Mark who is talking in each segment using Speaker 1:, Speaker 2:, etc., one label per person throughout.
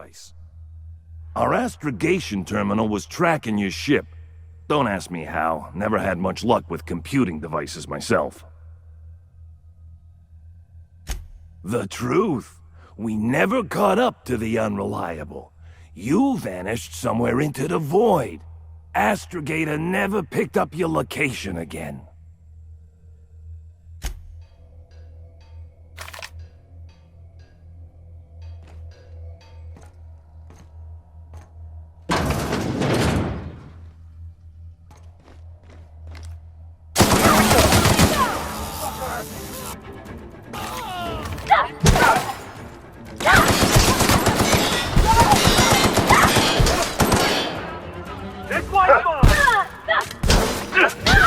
Speaker 1: device. Our astrogation terminal was tracking your ship. Don't ask me how. Never had much luck with computing devices myself. The truth. We never caught up to the unreliable. You vanished somewhere into the void. Astrogator never picked up your location again.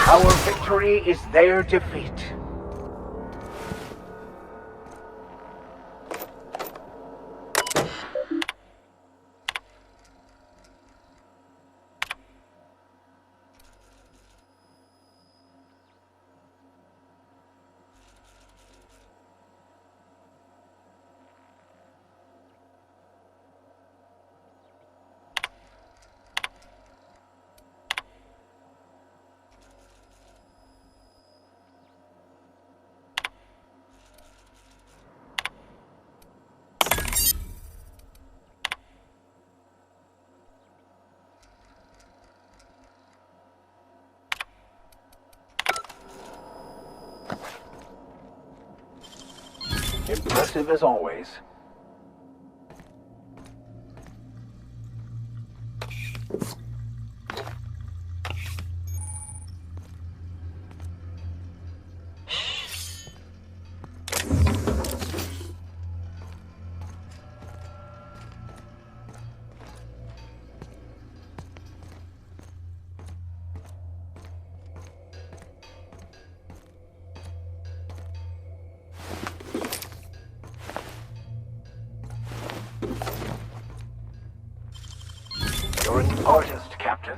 Speaker 2: Our victory is their defeat. Impressive as always. You're an artist, Captain.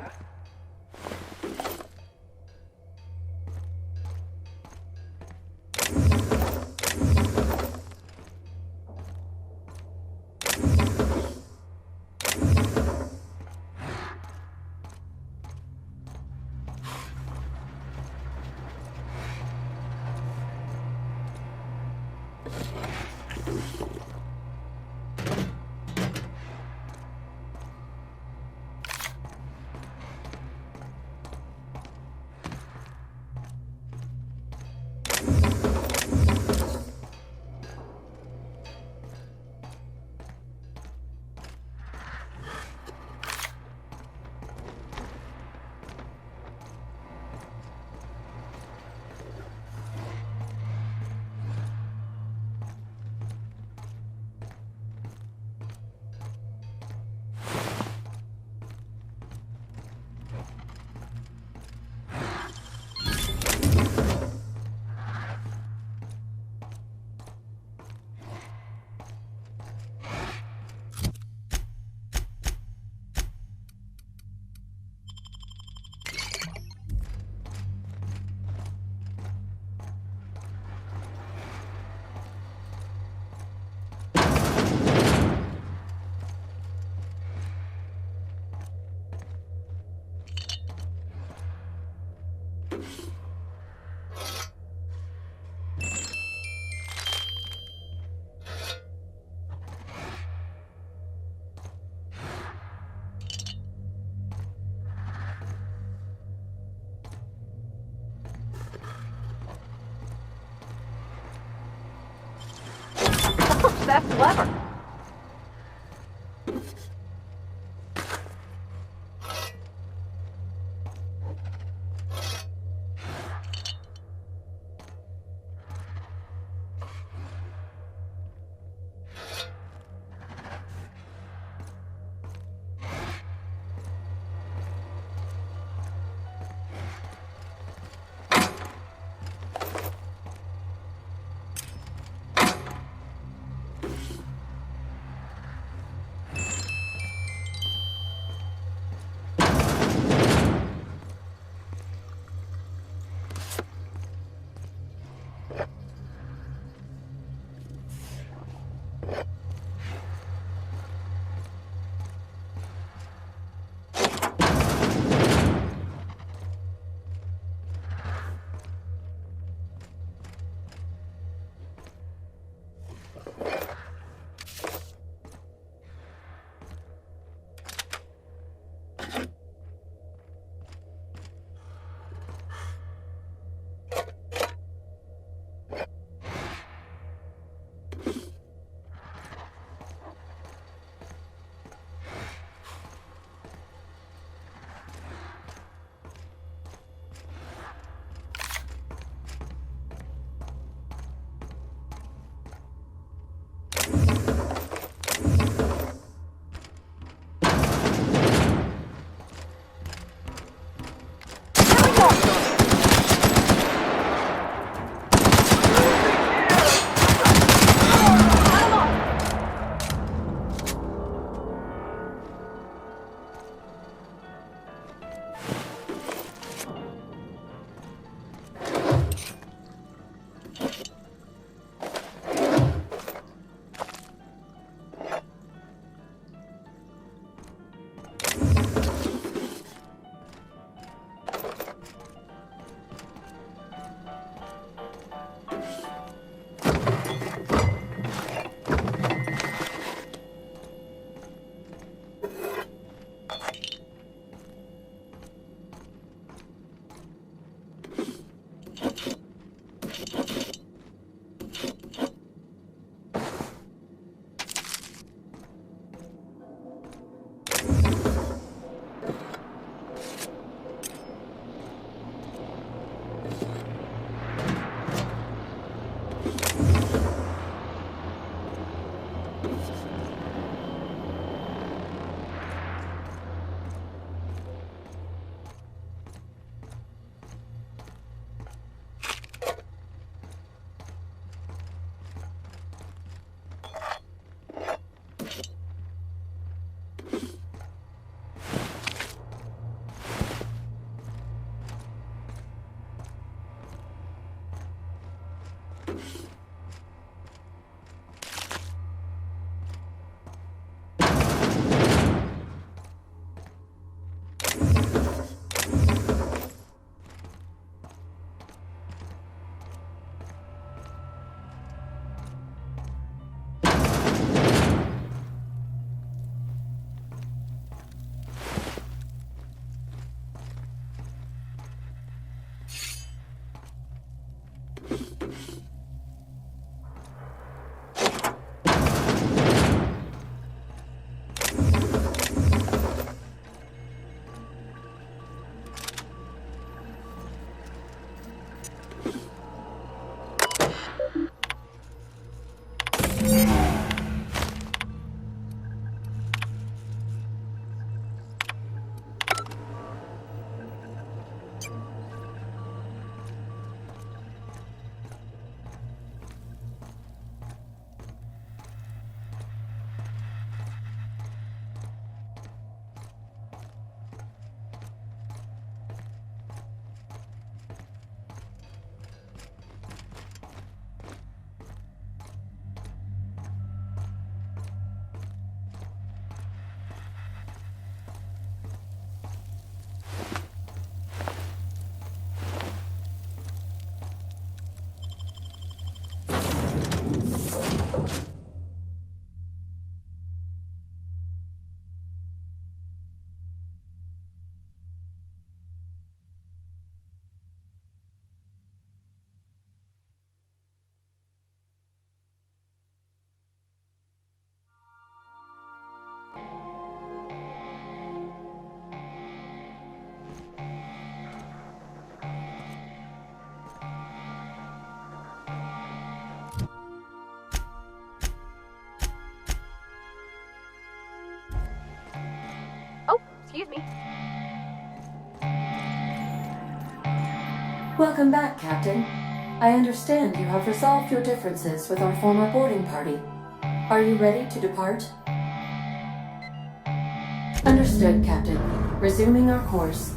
Speaker 3: That's clever. Excuse me.
Speaker 4: Welcome back, Captain. I understand you have resolved your differences with our former boarding party. Are you ready to depart? Understood, Captain. Resuming our course.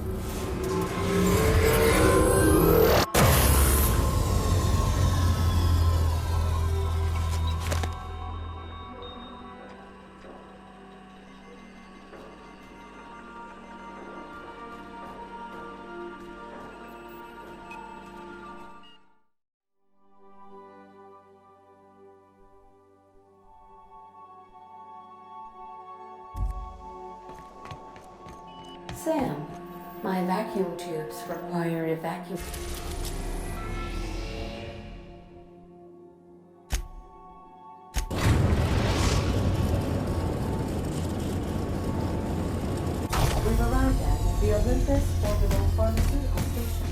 Speaker 4: Sam, my vacuum tubes require evacuation. We've arrived at the Olympus Orbital Pharmaceutical Station.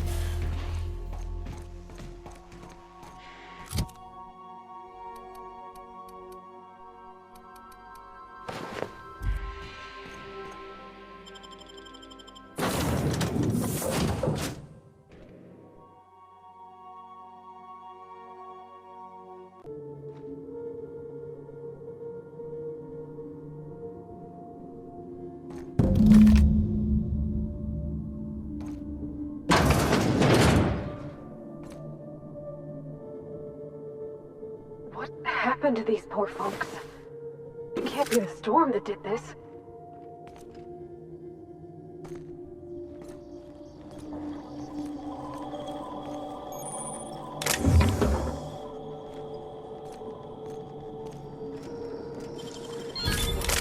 Speaker 3: What happened to these poor folks? It can't be the storm that did this.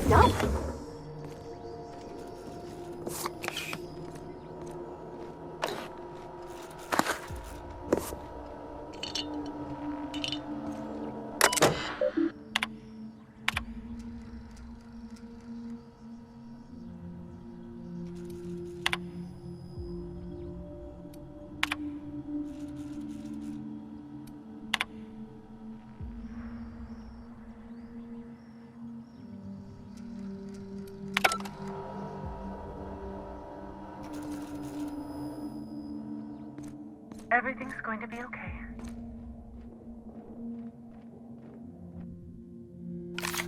Speaker 3: No.
Speaker 5: Everything's going to be okay.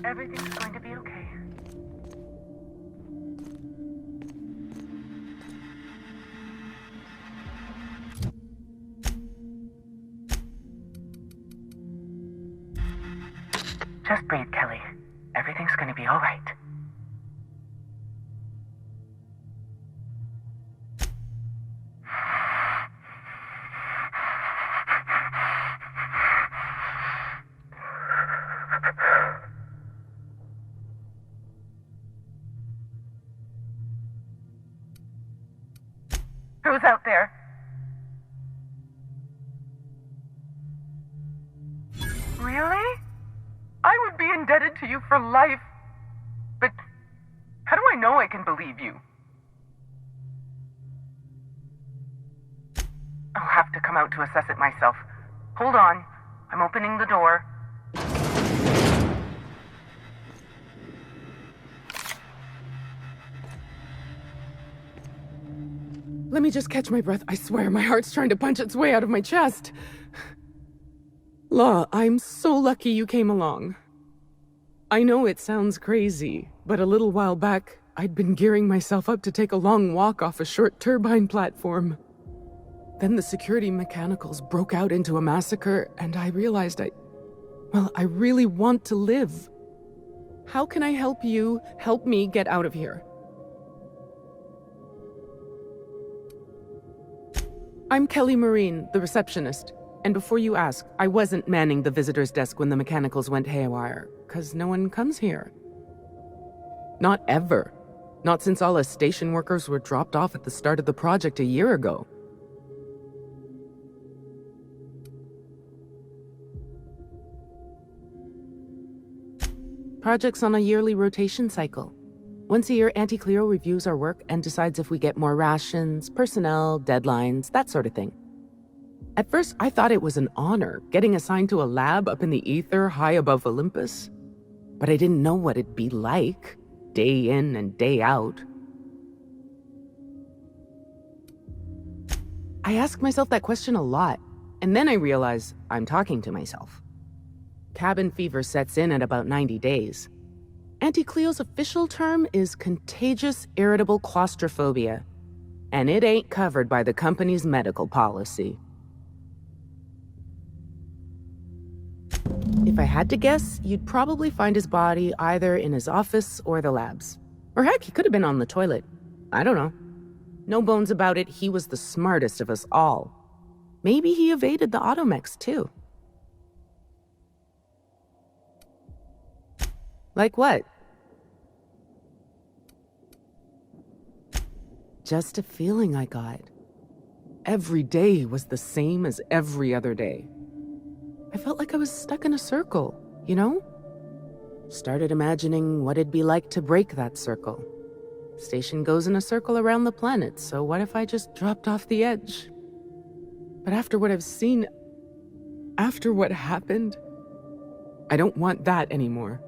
Speaker 5: Everything's going to be okay. Just breathe, Kelly. Everything's going to be all right. Who's out there? Really? I would be indebted to you for life. But how do I know I can believe you? I'll have to come out to assess it myself. Hold on. I'm opening the door.
Speaker 6: Let me just catch my breath. I swear, my heart's trying to punch its way out of my chest. Law, I'm so lucky you came along. I know it sounds crazy, but a little while back, I'd been gearing myself up to take a long walk off a short turbine platform. Then the security mechanicals broke out into a massacre, and I realized I really want to live. How can I help you help me get out of here? I'm Kelly Marine, the receptionist. And before you ask, I wasn't manning the visitor's desk when the mechanicals went haywire, 'cause no one comes here. Not ever. Not since all us station workers were dropped off at the start of the project a year ago. Project's on a yearly rotation cycle. Once a year, Auntie Cleo reviews our work and decides if we get more rations, personnel, deadlines, that sort of thing. At first, I thought it was an honor, getting assigned to a lab up in the ether high above Olympus. But I didn't know what it'd be like, day in and day out. I ask myself that question a lot, and then I realize I'm talking to myself. Cabin fever sets in at about 90 days. Auntie Cleo's official term is contagious irritable claustrophobia, and it ain't covered by the company's medical policy. If I had to guess, you'd probably find his body either in his office or the labs. Or heck, he could have been on the toilet. I don't know. No bones about it, he was the smartest of us all. Maybe he evaded the automechs, too. Like what? Just a feeling I got. Every day was the same as every other day. I felt like I was stuck in a circle, you know? Started imagining what it'd be like to break that circle. Station goes in a circle around the planet, so what if I just dropped off the edge? But after what I've seen, after what happened, I don't want that anymore.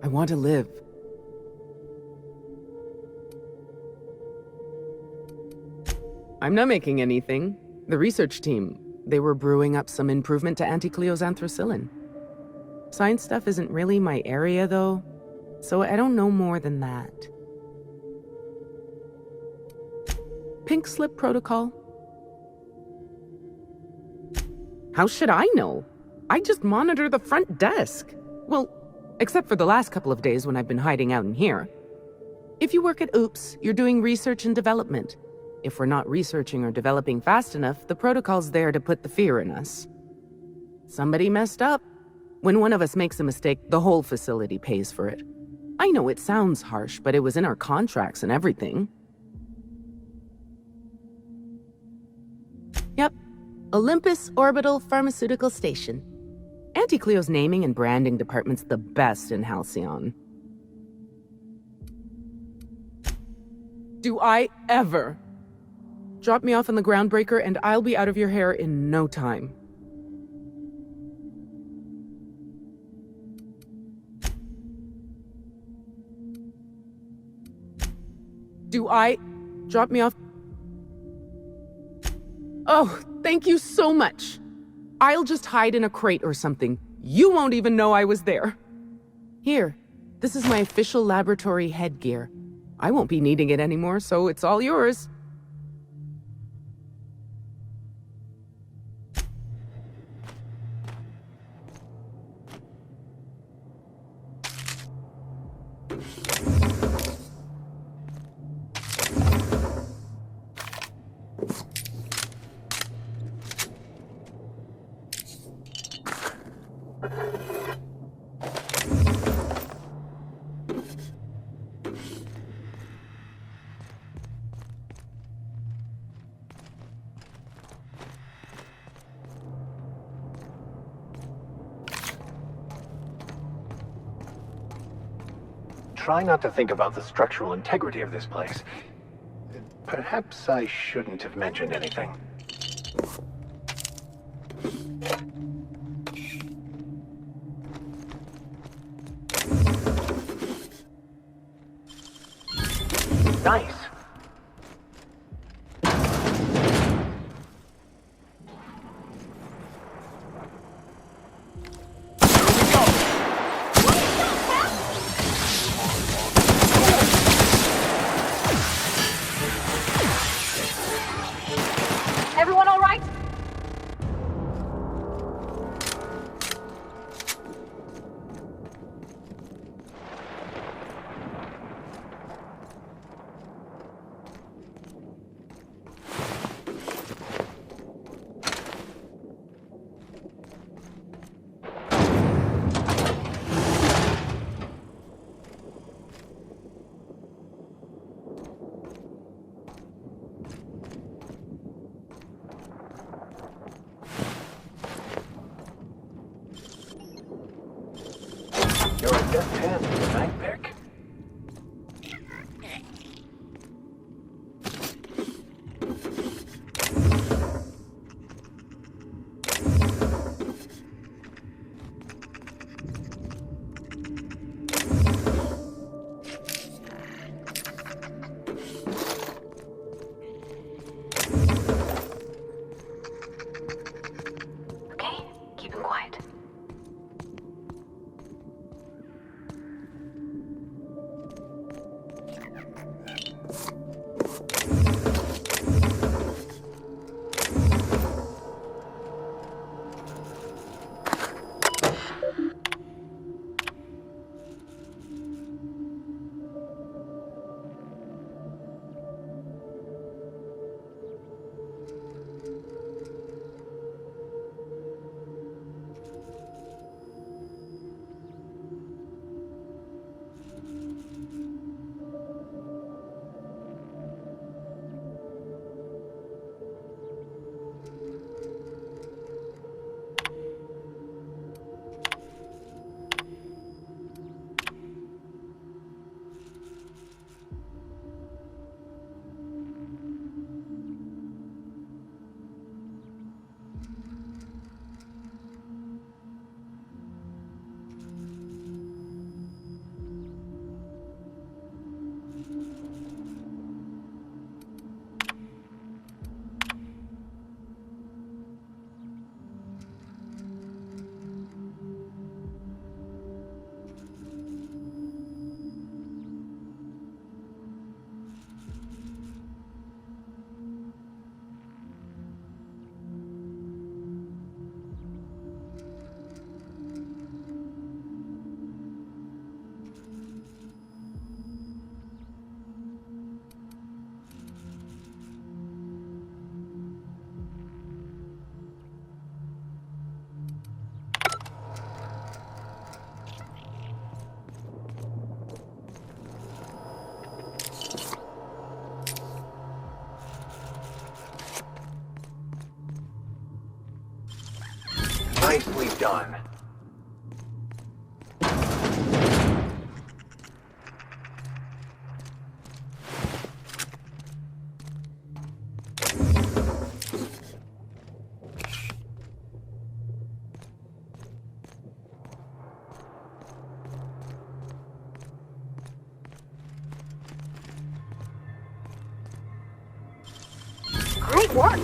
Speaker 6: I want to live. I'm not making anything. The research team, they were brewing up some improvement to Auntie Cleo's anthracillin. Science stuff isn't really my area, though, so I don't know more than that. Pink slip protocol. How should I know? I just monitor the front desk. Well, except for the last couple of days when I've been hiding out in here. If you work at Oops, you're doing research and development. If we're not researching or developing fast enough, the protocol's there to put the fear in us. Somebody messed up. When one of us makes a mistake, the whole facility pays for it. I know it sounds harsh, but it was in our contracts and everything. Yep. Olympus Orbital Pharmaceutical Station. Auntie Cleo's naming and branding department's the best in Halcyon. Do I ever? Drop me off on the groundbreaker and I'll be out of your hair in no time. Do I? Drop me off? Oh, thank you so much. I'll just hide in a crate or something. You won't even know I was there. Here, this is my official laboratory headgear. I won't be needing it anymore, so it's all yours.
Speaker 2: Try not to think about the structural integrity of this place. Perhaps I shouldn't have mentioned anything. Nice.
Speaker 3: Everyone all right?
Speaker 2: You're a deft hand with a knife pick. Nicely done.
Speaker 3: Great work!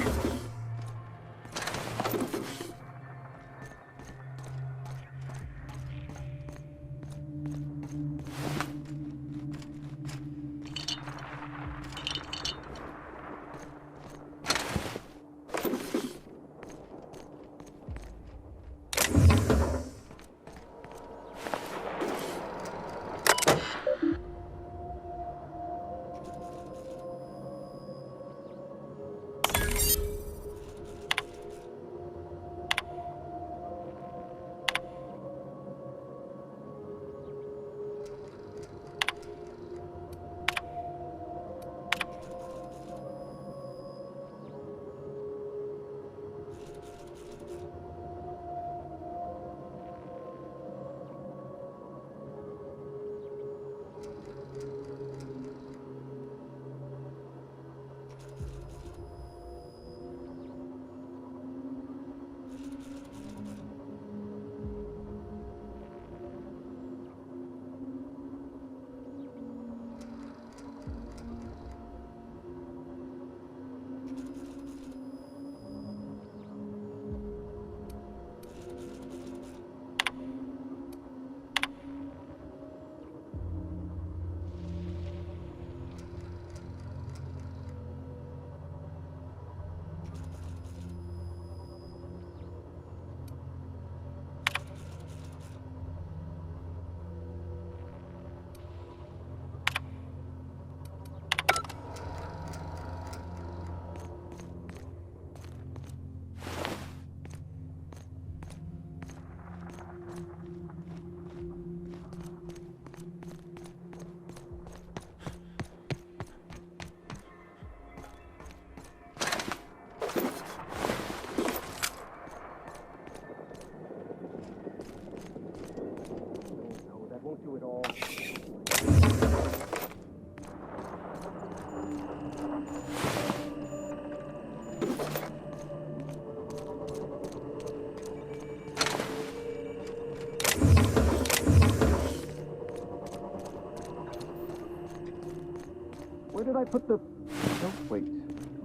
Speaker 7: Where did I put the... Oh, wait.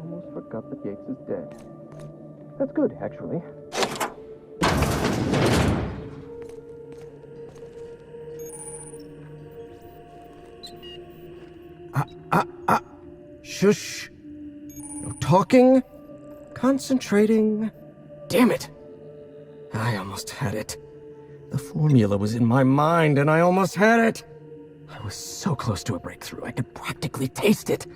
Speaker 7: Almost forgot that Yates is dead. That's good, actually. Shush. No talking. Concentrating. Damn it. I almost had it. The formula was in my mind, and I almost had it. I was so close to a breakthrough, I could practically taste it.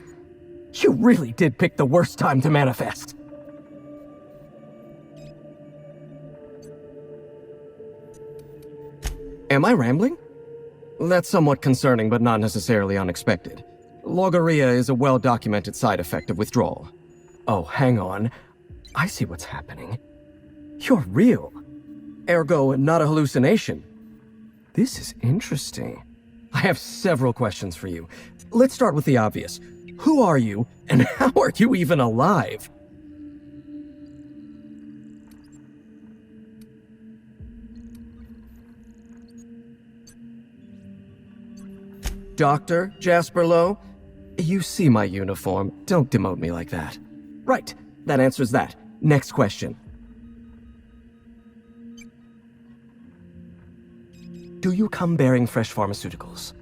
Speaker 7: You really did pick the worst time to manifest. Am I rambling? That's somewhat concerning, but not necessarily unexpected. Logorrhea is a well-documented side effect of withdrawal. Oh, hang on. I see what's happening. You're real. Ergo, not a hallucination. This is interesting. I have several questions for you. Let's start with the obvious. Who are you, and how are you even alive? Dr. Jasper Lowe? You see my uniform. Don't demote me like that. Right. That answers that. Next question. Do you come bearing fresh pharmaceuticals?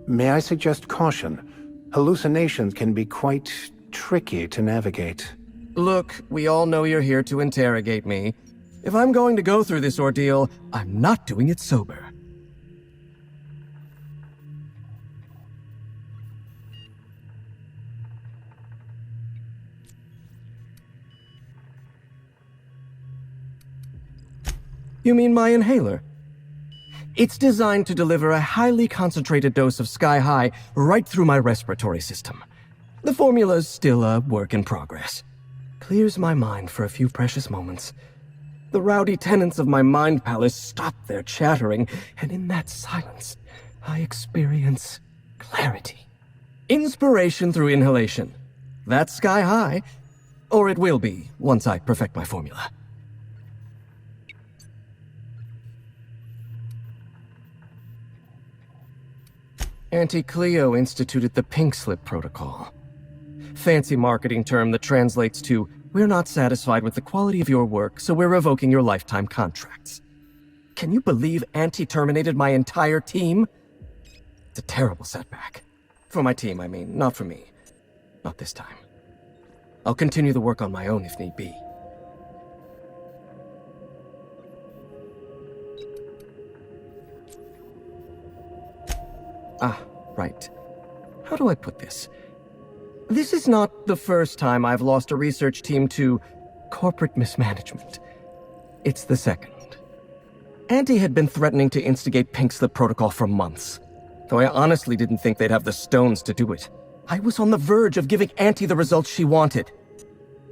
Speaker 2: May I suggest caution? Hallucinations can be quite tricky to navigate.
Speaker 7: Look, we all know you're here to interrogate me. If I'm going to go through this ordeal, I'm not doing it sober. You mean my inhaler? It's designed to deliver a highly concentrated dose of Sky High right through my respiratory system. The formula's still a work in progress. Clears my mind for a few precious moments. The rowdy tenants of my mind palace stop their chattering, and in that silence, I experience clarity. Inspiration through inhalation. That's sky high. Or it will be, once I perfect my formula. Auntie Cleo instituted the Pink Slip Protocol. Fancy marketing term that translates to, we're not satisfied with the quality of your work, so we're revoking your lifetime contracts. Can you believe Auntie terminated my entire team? It's a terrible setback. For my team, I mean, not for me. Not this time. I'll continue the work on my own if need be. Ah, right. How do I put this? This is not the first time I've lost a research team to corporate mismanagement. It's the second. Auntie had been threatening to instigate Pink Slip Protocol for months, though I honestly didn't think they'd have the stones to do it. I was on the verge of giving Auntie the results she wanted.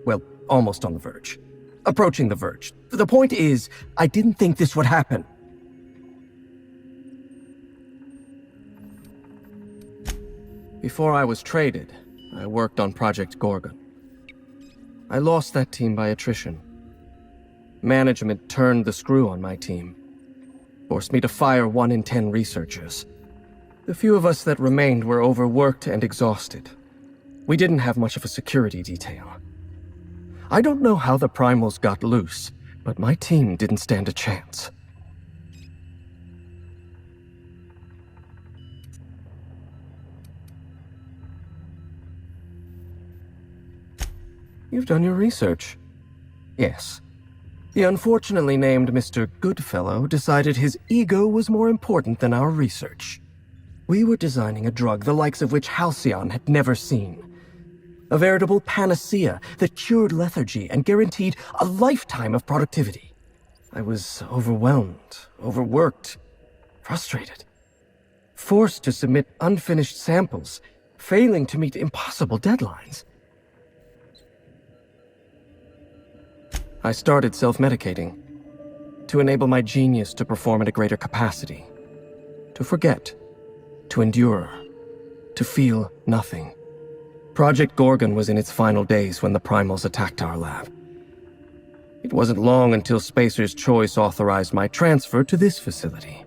Speaker 7: Well, almost on the verge. Approaching the verge. The point is, I didn't think this would happen. Before I was traded, I worked on Project Gorgon. I lost that team by attrition. Management turned the screw on my team, forced me to fire 1 in 10 researchers. The few of us that remained were overworked and exhausted. We didn't have much of a security detail. I don't know how the primals got loose, but my team didn't stand a chance. You've done your research. Yes. The unfortunately named Mr. Goodfellow decided his ego was more important than our research. We were designing a drug the likes of which Halcyon had never seen. A veritable panacea that cured lethargy and guaranteed a lifetime of productivity. I was overwhelmed, overworked, frustrated. Forced to submit unfinished samples, failing to meet impossible deadlines. I started self-medicating to enable my genius to perform at a greater capacity, to forget, to endure, to feel nothing. Project Gorgon was in its final days when the primals attacked our lab. It wasn't long until Spacer's Choice authorized my transfer to this facility.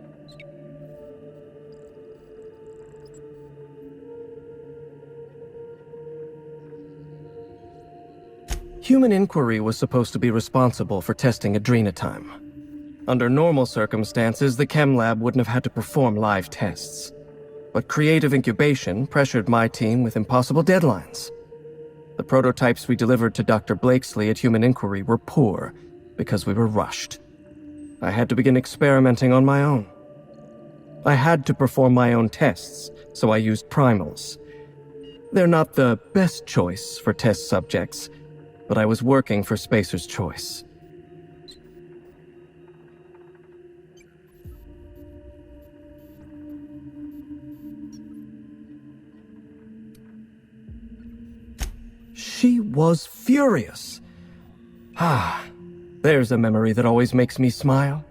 Speaker 7: Human Inquiry was supposed to be responsible for testing Adrenatime. Under normal circumstances, the chem lab wouldn't have had to perform live tests. But creative incubation pressured my team with impossible deadlines. The prototypes we delivered to Dr. Blakesley at Human Inquiry were poor because we were rushed. I had to begin experimenting on my own. I had to perform my own tests, so I used primals. They're not the best choice for test subjects, but I was working for Spacer's Choice. She was furious. There's a memory that always makes me smile.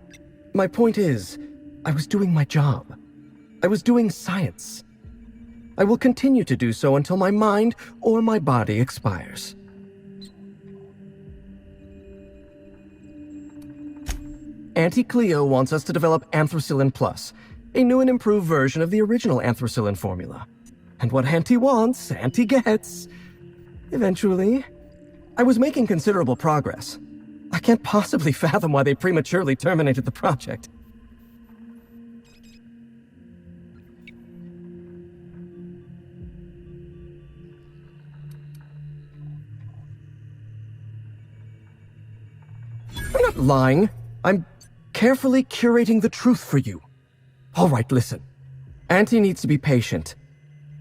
Speaker 7: My point is, I was doing my job. I was doing science. I will continue to do so until my mind or my body expires. Auntie Cleo wants us to develop Anthracillin Plus, a new and improved version of the original Anthracillin formula. And what Auntie wants, Auntie gets. Eventually, I was making considerable progress. I can't possibly fathom why they prematurely terminated the project. I'm not lying. I'm carefully curating the truth for you. All right, listen. Auntie needs to be patient.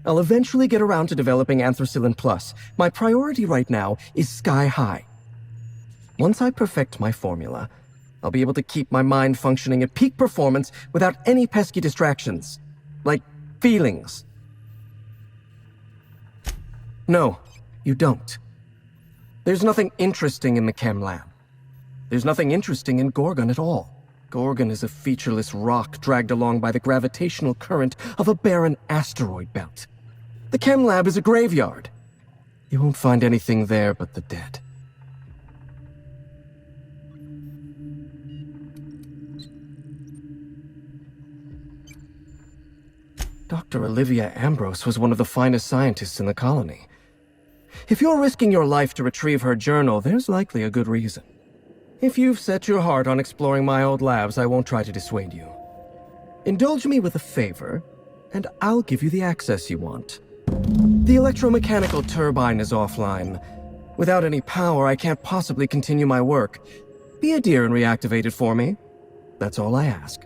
Speaker 7: I'll eventually get around to developing Anthracillin Plus. My priority right now is sky high. Once I perfect my formula, I'll be able to keep my mind functioning at peak performance without any pesky distractions. Like feelings. No, you don't. There's nothing interesting in the chem lab. There's nothing interesting in Gorgon at all. Gorgon is a featureless rock dragged along by the gravitational current of a barren asteroid belt. The chem lab is a graveyard. You won't find anything there but the dead. Dr. Olivia Ambrose was one of the finest scientists in the colony. If you're risking your life to retrieve her journal, there's likely a good reason. If you've set your heart on exploring my old labs, I won't try to dissuade you. Indulge me with a favor, and I'll give you the access you want. The electromechanical turbine is offline. Without any power, I can't possibly continue my work. Be a dear and reactivate it for me. That's all I ask.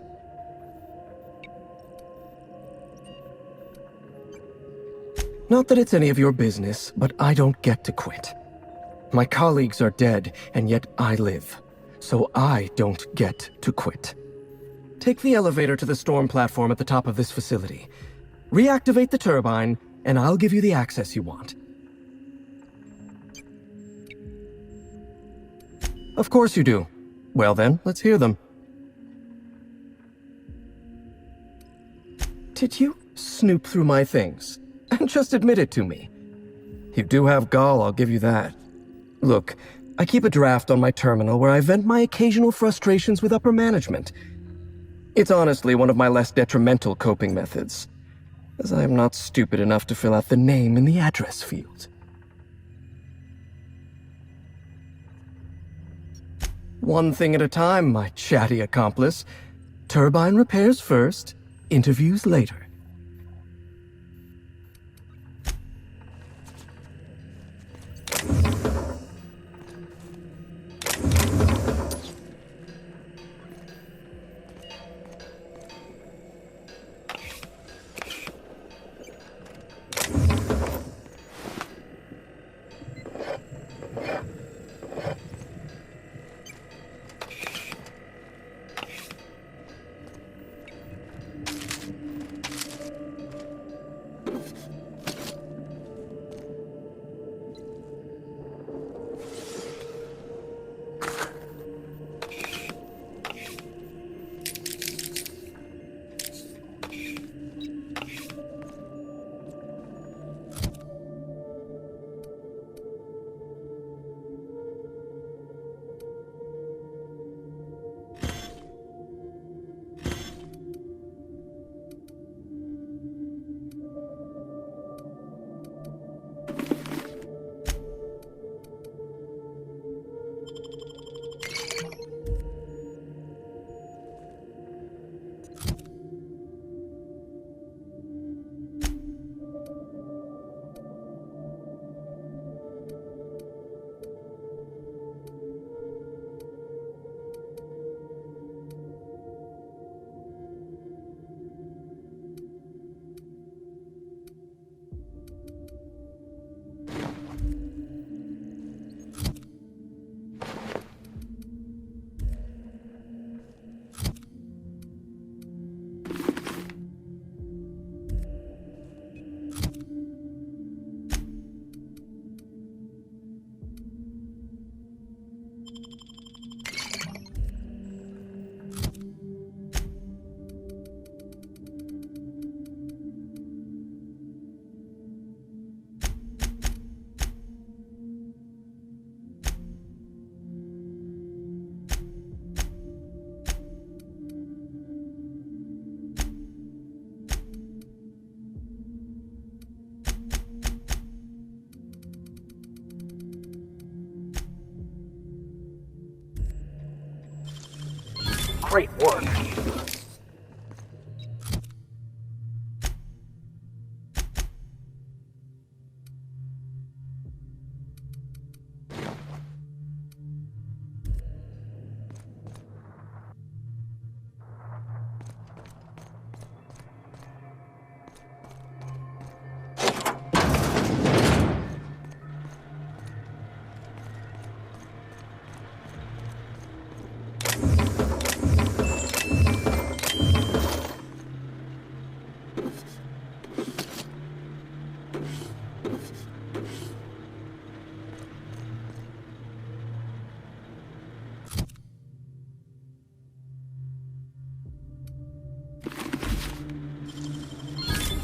Speaker 7: Not that it's any of your business, but I don't get to quit. My colleagues are dead, and yet I live. So I don't get to quit. Take the elevator to the storm platform at the top of this facility. Reactivate the turbine, and I'll give you the access you want. Of course you do. Well then, let's hear them. Did you snoop through my things? And just admit it to me. You do have gall, I'll give you that. Look, I keep a draft on my terminal where I vent my occasional frustrations with upper management. It's honestly one of my less detrimental coping methods, as I am not stupid enough to fill out the name in the address field. One thing at a time, my chatty accomplice. Turbine repairs first, interviews later.
Speaker 2: Great work.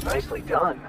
Speaker 2: Nicely done.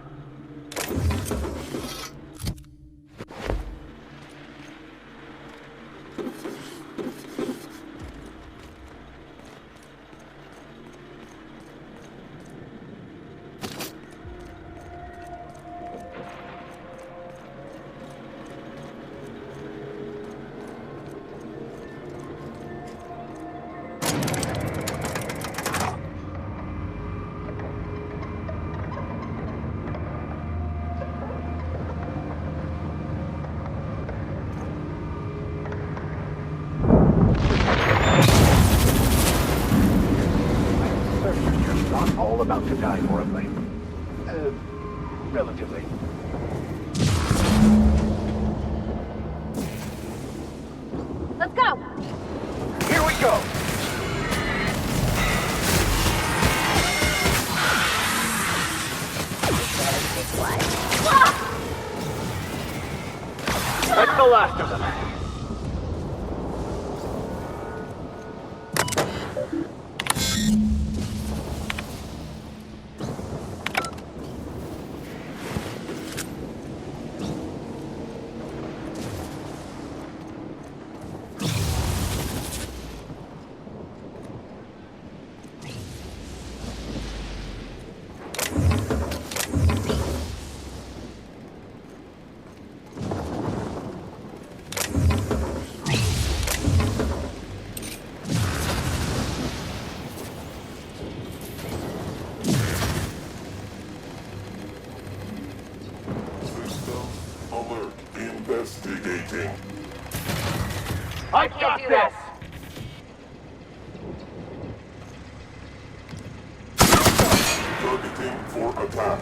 Speaker 2: All about to die horribly. Relatively.
Speaker 3: Let's go!
Speaker 2: Here we go! That's the last of them.
Speaker 8: Investigating.
Speaker 2: I got this!
Speaker 8: Targeting for attack.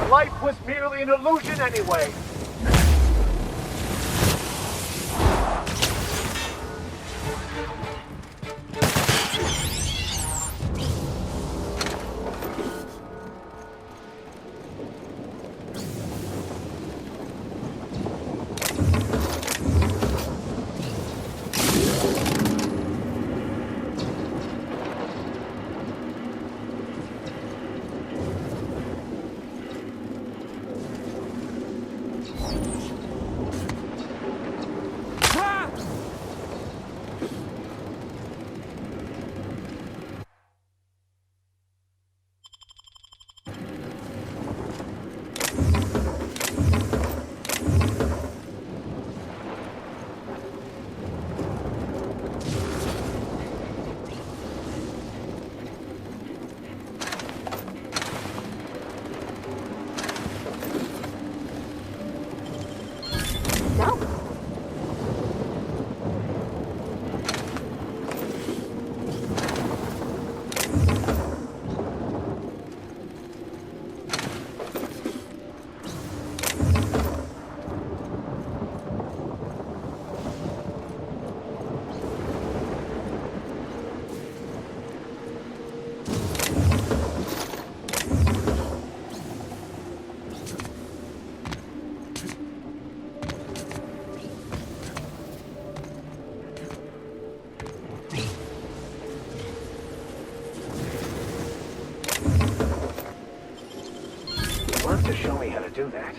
Speaker 2: Life was merely an illusion anyway. have to show me how to do that.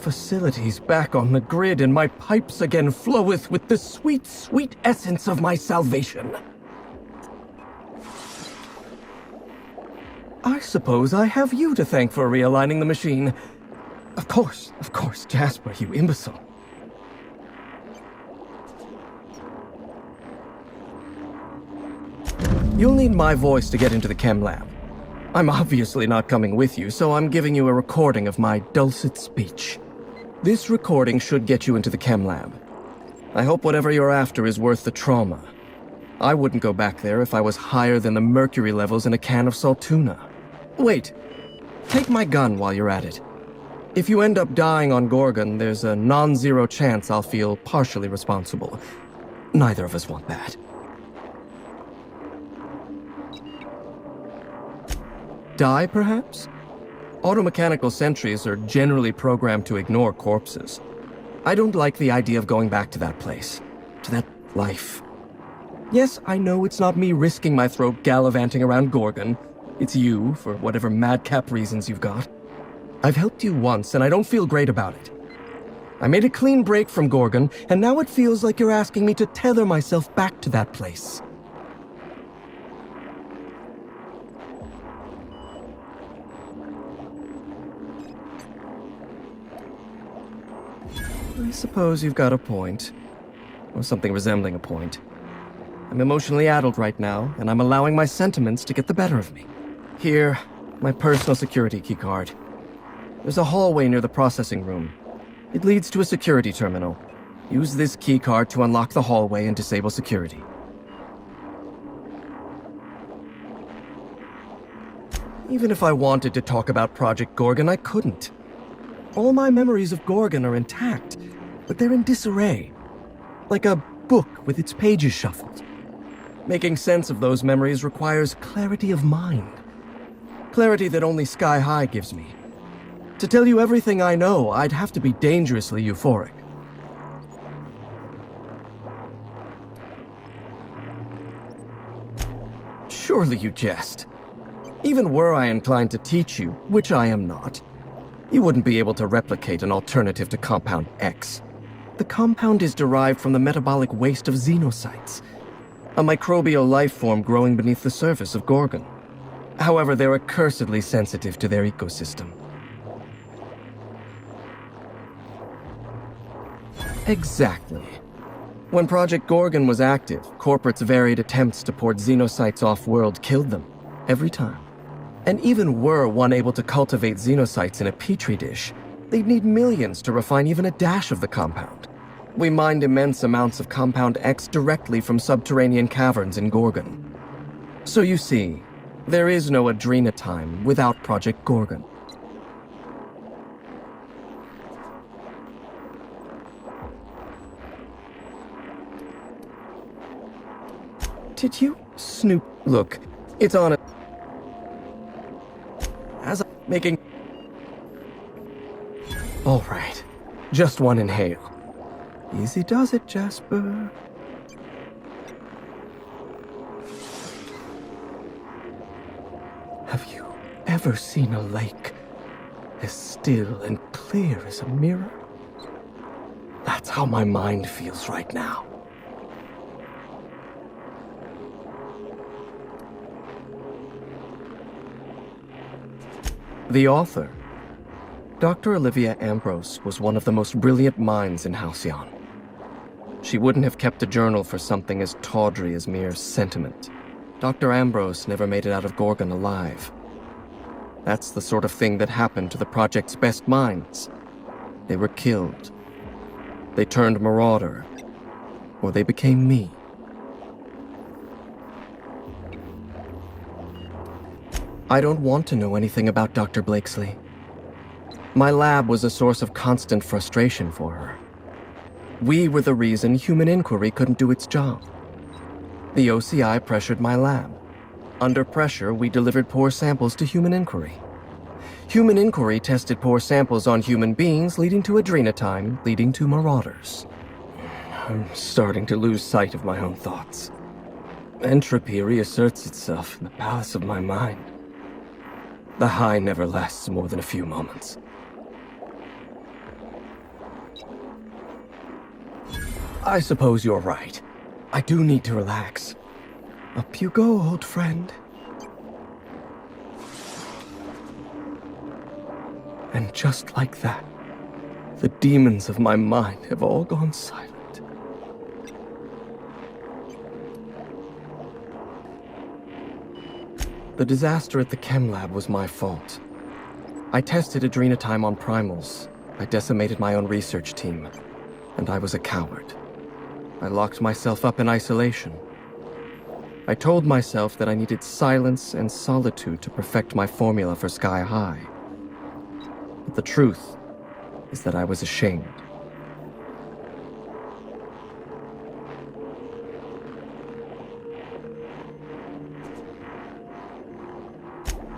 Speaker 7: Facilities back on the grid, and my pipes again floweth with the sweet, sweet essence of my salvation. I suppose I have you to thank for realigning the machine. Of course, Jasper, you imbecile. You'll need my voice to get into the chem lab. I'm obviously not coming with you, so I'm giving you a recording of my dulcet speech. This recording should get you into the chem lab. I hope whatever you're after is worth the trauma. I wouldn't go back there if I was higher than the mercury levels in a can of salt tuna. Wait, take my gun while you're at it. If you end up dying on Gorgon, there's a non-zero chance I'll feel partially responsible. Neither of us want that. Die, perhaps? Automechanical sentries are generally programmed to ignore corpses. I don't like the idea of going back to that place, to that life. Yes, I know it's not me risking my throat gallivanting around Gorgon. It's you, for whatever madcap reasons you've got. I've helped you once, and I don't feel great about it. I made a clean break from Gorgon, and now it feels like you're asking me to tether myself back to that place. I suppose you've got a point. Or something resembling a point. I'm emotionally addled right now, and I'm allowing my sentiments to get the better of me. Here, my personal security keycard. There's a hallway near the processing room. It leads to a security terminal. Use this keycard to unlock the hallway and disable security. Even if I wanted to talk about Project Gorgon, I couldn't. All my memories of Gorgon are intact, but they're in disarray. Like a book with its pages shuffled. Making sense of those memories requires clarity of mind. Clarity that only Sky High gives me. To tell you everything I know, I'd have to be dangerously euphoric. Surely you jest. Even were I inclined to teach you, which I am not, you wouldn't be able to replicate an alternative to Compound X. The compound is derived from the metabolic waste of xenocytes, a microbial life form growing beneath the surface of Gorgon. However, they're accursedly sensitive to their ecosystem. Exactly. When Project Gorgon was active, corporates' varied attempts to port xenocytes off-world killed them, every time. And even were one able to cultivate xenocytes in a petri dish, they'd need millions to refine even a dash of the compound. We mined immense amounts of Compound X directly from subterranean caverns in Gorgon. So you see, there is no adrenatime without Project Gorgon. Did you snoop? Look, it's on it. As I'm making... All right, just one inhale. Easy does it, Jasper. Have you ever seen a lake as still and clear as a mirror? That's how my mind feels right now. The author, Dr. Olivia Ambrose, was one of the most brilliant minds in Halcyon. She wouldn't have kept a journal for something as tawdry as mere sentiment. Dr. Ambrose never made it out of Gorgon alive. That's the sort of thing that happened to the project's best minds. They were killed. They turned marauder. Or they became me. I don't want to know anything about Dr. Blakesley. My lab was a source of constant frustration for her. We were the reason human inquiry couldn't do its job. The OCI pressured my lab. Under pressure, we delivered poor samples to human inquiry. Human inquiry tested poor samples on human beings, leading to adrenatime, leading to marauders. I'm starting to lose sight of my own thoughts. Entropy reasserts itself in the palace of my mind. The high never lasts more than a few moments. I suppose you're right. I do need to relax. Up you go, old friend. And just like that, the demons of my mind have all gone silent. The disaster at the chem lab was my fault. I tested adrenatime on primals. I decimated my own research team. And I was a coward. I locked myself up in isolation. I told myself that I needed silence and solitude to perfect my formula for Sky High. But the truth is that I was ashamed.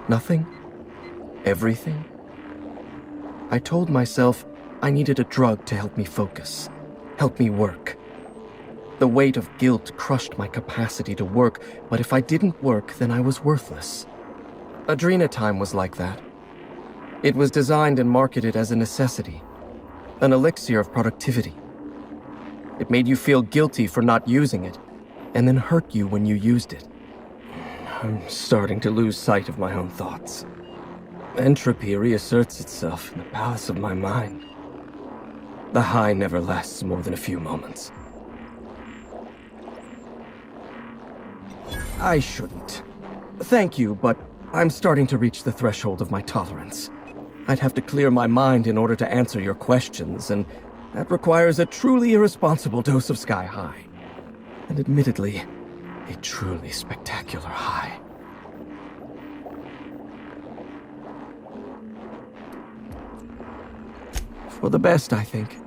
Speaker 7: Nothing? Everything? I told myself I needed a drug to help me focus, help me work. The weight of guilt crushed my capacity to work, but if I didn't work, then I was worthless. Adrenatime was like that. It was designed and marketed as a necessity. An elixir of productivity. It made you feel guilty for not using it, and then hurt you when you used it. I'm starting to lose sight of my own thoughts. Entropy reasserts itself in the palace of my mind. The high never lasts more than a few moments. I shouldn't. Thank you, but I'm starting to reach the threshold of my tolerance. I'd have to clear my mind in order to answer your questions, and that requires a truly irresponsible dose of Sky High. And admittedly, a truly spectacular high. For the best, I think.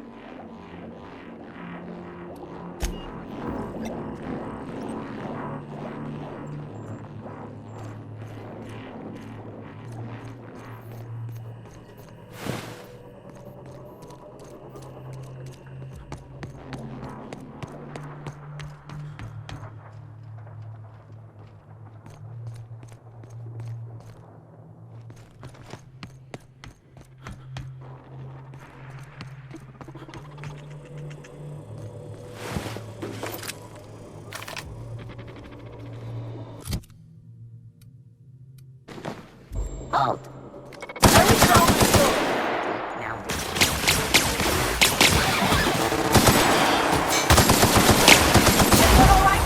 Speaker 8: Halt! I will solve the story. Now. All right.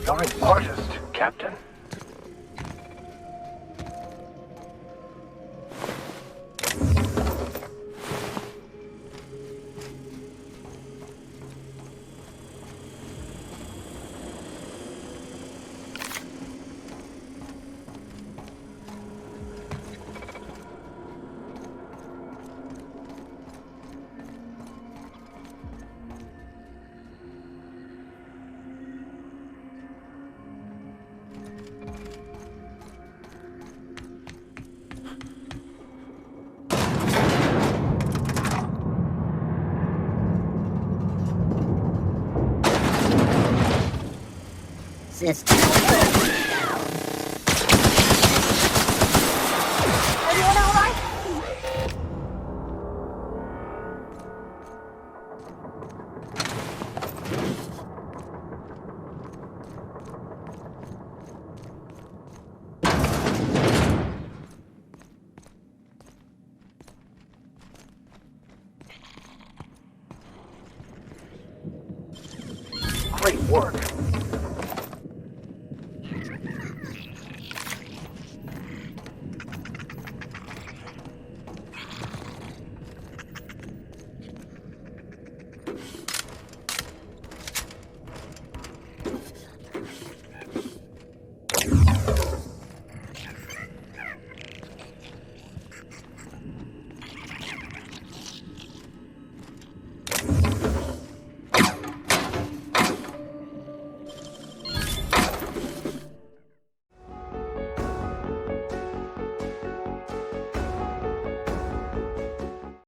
Speaker 2: You're an artist, Captain.
Speaker 8: System. Everyone all right?
Speaker 2: Great work.